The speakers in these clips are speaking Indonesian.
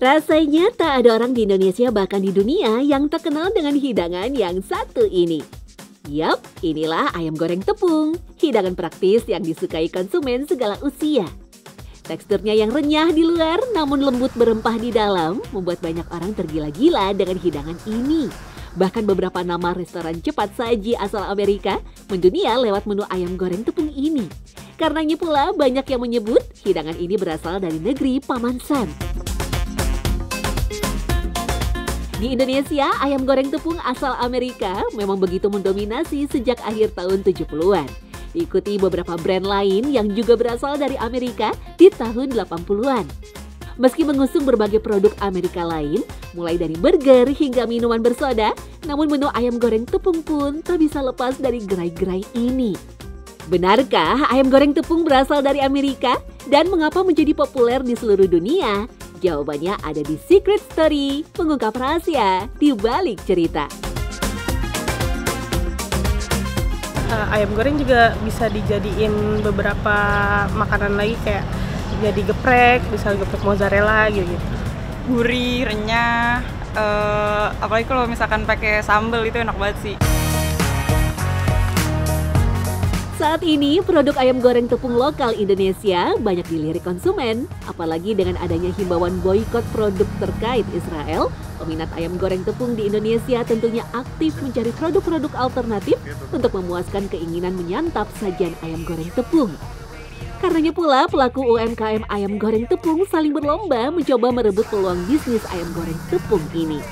Rasanya tak ada orang di Indonesia bahkan di dunia yang terkenal dengan hidangan yang satu ini. Yap, inilah ayam goreng tepung, hidangan praktis yang disukai konsumen segala usia. Teksturnya yang renyah di luar namun lembut berempah di dalam membuat banyak orang tergila-gila dengan hidangan ini. Bahkan beberapa nama restoran cepat saji asal Amerika mendunia lewat menu ayam goreng tepung ini. Karenanya pula banyak yang menyebut hidangan ini berasal dari negeri Paman Sam. Di Indonesia, ayam goreng tepung asal Amerika memang begitu mendominasi sejak akhir tahun 70-an. Diikuti beberapa brand lain yang juga berasal dari Amerika di tahun 80-an. Meski mengusung berbagai produk Amerika lain, mulai dari burger hingga minuman bersoda, namun menu ayam goreng tepung pun tak bisa lepas dari gerai-gerai ini. Benarkah ayam goreng tepung berasal dari Amerika dan mengapa menjadi populer di seluruh dunia? Jawabannya ada di Secret Story, mengungkap rahasia di balik cerita. Ayam goreng juga bisa dijadiin beberapa makanan lagi kayak jadi geprek, bisa geprek mozzarella gitu. Gurih, renyah, apalagi kalau misalkan pakai sambal itu enak banget sih. Saat ini, produk ayam goreng tepung lokal Indonesia banyak dilirik konsumen. Apalagi dengan adanya himbauan boikot produk terkait Israel, peminat ayam goreng tepung di Indonesia tentunya aktif mencari produk-produk alternatif untuk memuaskan keinginan menyantap sajian ayam goreng tepung. Karenanya pula, pelaku UMKM ayam goreng tepung saling berlomba mencoba merebut peluang bisnis ayam goreng tepung ini.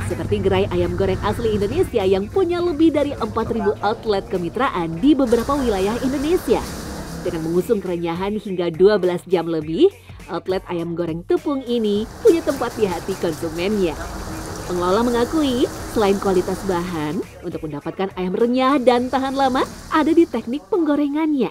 Seperti gerai ayam goreng asli Indonesia yang punya lebih dari 4.000 outlet kemitraan di beberapa wilayah Indonesia. Dengan mengusung kerenyahan hingga 12 jam lebih, outlet ayam goreng tepung ini punya tempat di hati konsumennya. Pengelola mengakui, selain kualitas bahan, untuk mendapatkan ayam renyah dan tahan lama, ada di teknik penggorengannya.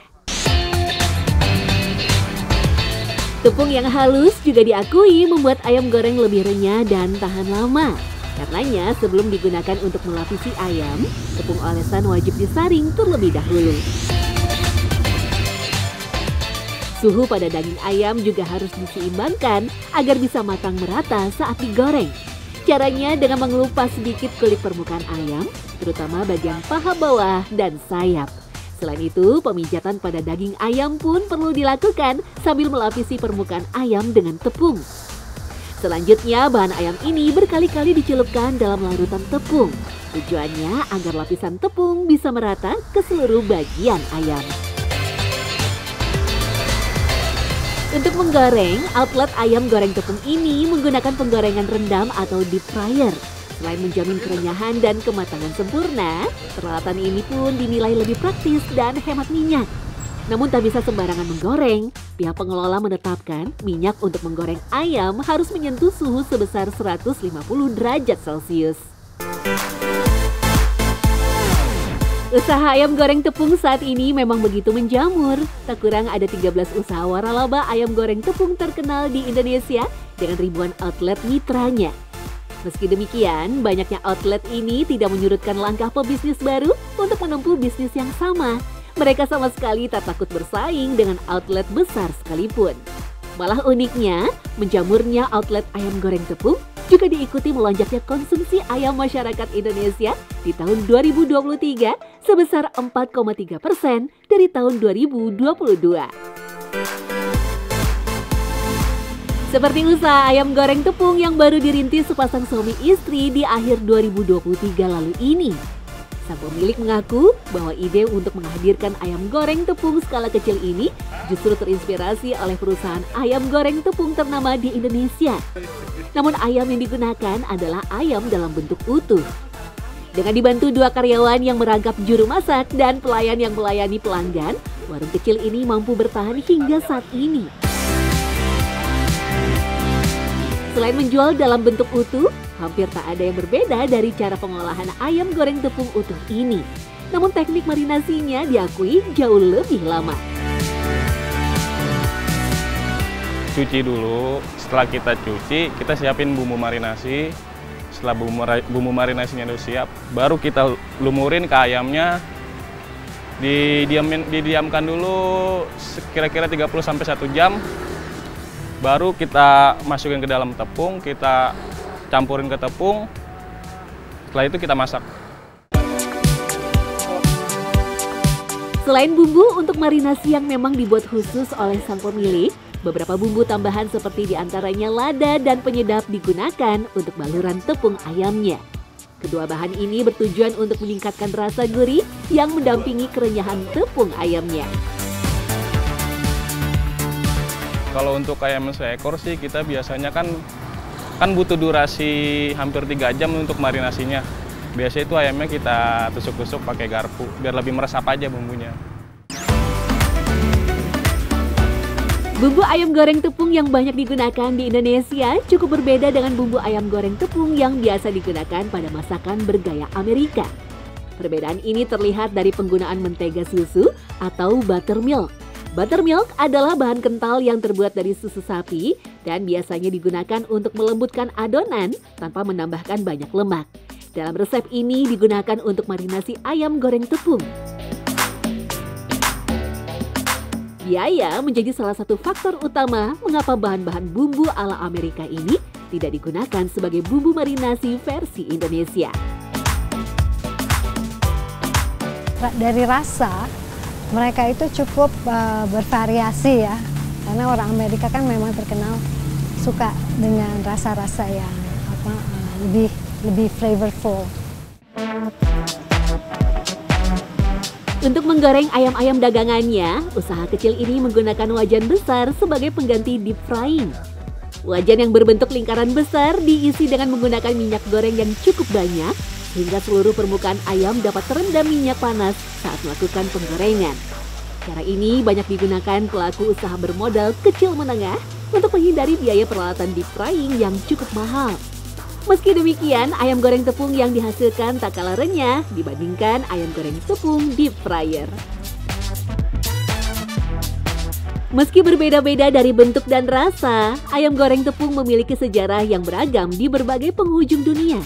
Tepung yang halus juga diakui membuat ayam goreng lebih renyah dan tahan lama. Karenanya, sebelum digunakan untuk melapisi ayam, tepung olesan wajib disaring terlebih dahulu. Suhu pada daging ayam juga harus diseimbangkan agar bisa matang merata saat digoreng. Caranya dengan mengelupas sedikit kulit permukaan ayam, terutama bagian paha bawah dan sayap. Selain itu, pemijatan pada daging ayam pun perlu dilakukan sambil melapisi permukaan ayam dengan tepung. Selanjutnya, bahan ayam ini berkali-kali dicelupkan dalam larutan tepung. Tujuannya agar lapisan tepung bisa merata ke seluruh bagian ayam. Untuk menggoreng, outlet ayam goreng tepung ini menggunakan penggorengan rendam atau deep fryer. Selain menjamin kerenyahan dan kematangan sempurna, peralatan ini pun dinilai lebih praktis dan hemat minyak. Namun tak bisa sembarangan menggoreng. Pihak pengelola menetapkan minyak untuk menggoreng ayam harus menyentuh suhu sebesar 150 derajat Celcius. Usaha ayam goreng tepung saat ini memang begitu menjamur. Tak kurang ada 13 usaha waralaba ayam goreng tepung terkenal di Indonesia dengan ribuan outlet mitranya. Meski demikian, banyaknya outlet ini tidak menyurutkan langkah pebisnis baru untuk menempuh bisnis yang sama. Mereka sama sekali tak takut bersaing dengan outlet besar sekalipun. Malah uniknya, menjamurnya outlet ayam goreng tepung juga diikuti melonjaknya konsumsi ayam masyarakat Indonesia di tahun 2023 sebesar 4,3% dari tahun 2022. Seperti usaha ayam goreng tepung yang baru dirintis sepasang suami istri di akhir 2023 lalu ini. Sang pemilik mengaku bahwa ide untuk menghadirkan ayam goreng tepung skala kecil ini justru terinspirasi oleh perusahaan ayam goreng tepung ternama di Indonesia. Namun ayam yang digunakan adalah ayam dalam bentuk utuh. Dengan dibantu 2 karyawan yang merangkap juru masak dan pelayan yang melayani pelanggan, warung kecil ini mampu bertahan hingga saat ini. Selain menjual dalam bentuk utuh, hampir tak ada yang berbeda dari cara pengolahan ayam goreng tepung utuh ini. Namun teknik marinasinya diakui jauh lebih lama. Cuci dulu, setelah kita cuci, kita siapin bumbu marinasi. Setelah bumbu marinasinya udah siap, baru kita lumurin ke ayamnya. Didiamkan dulu kira-kira 30-1 jam. Baru kita masukin ke dalam tepung, kita campurin ke tepung. Setelah itu kita masak. Selain bumbu untuk marinasi yang memang dibuat khusus oleh sang pemilik, beberapa bumbu tambahan seperti diantaranya lada dan penyedap digunakan untuk baluran tepung ayamnya. Kedua bahan ini bertujuan untuk meningkatkan rasa gurih yang mendampingi kerenyahan tepung ayamnya. Kalau untuk ayam seekor sih kita biasanya kan butuh durasi hampir 3 jam untuk marinasinya. Biasanya itu ayamnya kita tusuk-tusuk pakai garpu biar lebih meresap aja bumbunya. Bumbu ayam goreng tepung yang banyak digunakan di Indonesia cukup berbeda dengan bumbu ayam goreng tepung yang biasa digunakan pada masakan bergaya Amerika. Perbedaan ini terlihat dari penggunaan mentega susu atau buttermilk. Buttermilk adalah bahan kental yang terbuat dari susu sapi dan biasanya digunakan untuk melembutkan adonan tanpa menambahkan banyak lemak. Dalam resep ini digunakan untuk marinasi ayam goreng tepung. Biaya menjadi salah satu faktor utama mengapa bahan-bahan bumbu ala Amerika ini tidak digunakan sebagai bumbu marinasi versi Indonesia. Dari rasa, mereka itu cukup bervariasi ya, karena orang Amerika kan memang terkenal suka dengan rasa-rasa yang lebih flavorful. Untuk menggoreng ayam-ayam dagangannya, usaha kecil ini menggunakan wajan besar sebagai pengganti deep frying. Wajan yang berbentuk lingkaran besar diisi dengan menggunakan minyak goreng yang cukup banyak, sehingga seluruh permukaan ayam dapat terendam minyak panas saat melakukan penggorengan. Cara ini banyak digunakan pelaku usaha bermodal kecil menengah untuk menghindari biaya peralatan deep frying yang cukup mahal. Meski demikian, ayam goreng tepung yang dihasilkan tak kalah renyah dibandingkan ayam goreng tepung deep fryer. Meski berbeda-beda dari bentuk dan rasa, ayam goreng tepung memiliki sejarah yang beragam di berbagai penghujung dunia.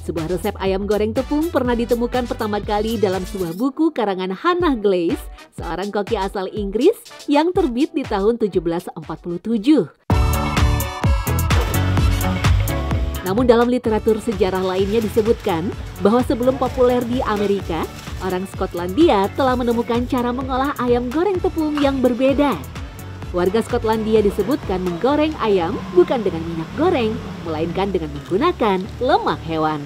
Sebuah resep ayam goreng tepung pernah ditemukan pertama kali dalam sebuah buku karangan Hannah Glaze, seorang koki asal Inggris yang terbit di tahun 1747. Namun dalam literatur sejarah lainnya disebutkan bahwa sebelum populer di Amerika, orang Skotlandia telah menemukan cara mengolah ayam goreng tepung yang berbeda. Warga Skotlandia disebutkan menggoreng ayam bukan dengan minyak goreng, melainkan dengan menggunakan lemak hewan.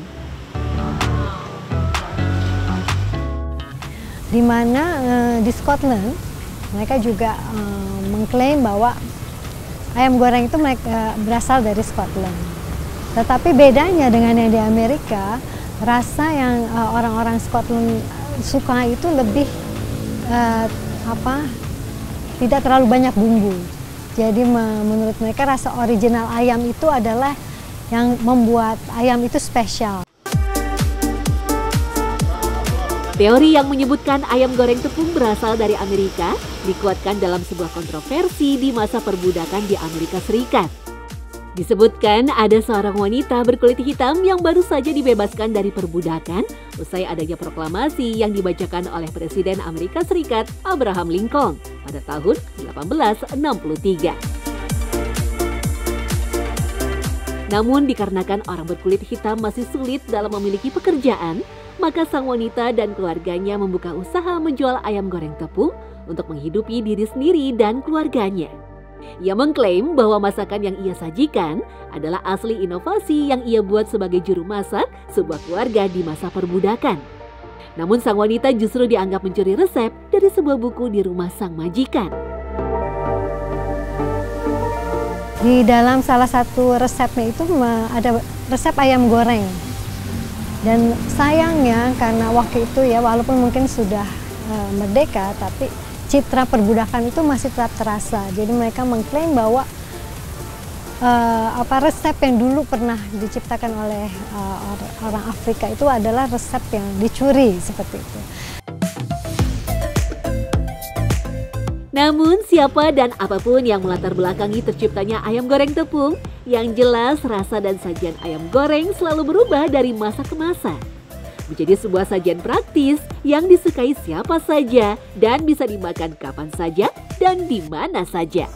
Di mana di Scotland mereka juga mengklaim bahwa ayam goreng itu berasal dari Scotland. Tetapi bedanya dengan yang di Amerika, rasa yang orang-orang Scotland suka itu lebih tidak terlalu banyak bumbu. Jadi menurut mereka rasa original ayam itu adalah yang membuat ayam itu spesial. Teori yang menyebutkan ayam goreng tepung berasal dari Amerika dikuatkan dalam sebuah kontroversi di masa perbudakan di Amerika Serikat. Disebutkan ada seorang wanita berkulit hitam yang baru saja dibebaskan dari perbudakan usai adanya proklamasi yang dibacakan oleh Presiden Amerika Serikat Abraham Lincoln pada tahun 1863. Namun dikarenakan orang berkulit hitam masih sulit dalam memiliki pekerjaan, maka sang wanita dan keluarganya membuka usaha menjual ayam goreng tepung untuk menghidupi diri sendiri dan keluarganya. Ia mengklaim bahwa masakan yang ia sajikan adalah asli inovasi yang ia buat sebagai juru masak sebuah keluarga di masa perbudakan. Namun sang wanita justru dianggap mencuri resep dari sebuah buku di rumah sang majikan. Di dalam salah satu resepnya itu ada resep ayam goreng. Dan sayangnya karena waktu itu ya walaupun mungkin sudah merdeka, tapi citra perbudakan itu masih tetap terasa. Jadi mereka mengklaim bahwa resep yang dulu pernah diciptakan oleh orang Afrika itu adalah resep yang dicuri seperti itu. Namun siapa dan apapun yang melatar belakangi terciptanya ayam goreng tepung, yang jelas rasa dan sajian ayam goreng selalu berubah dari masa ke masa. Menjadi sebuah sajian praktis yang disukai siapa saja dan bisa dimakan kapan saja dan di mana saja.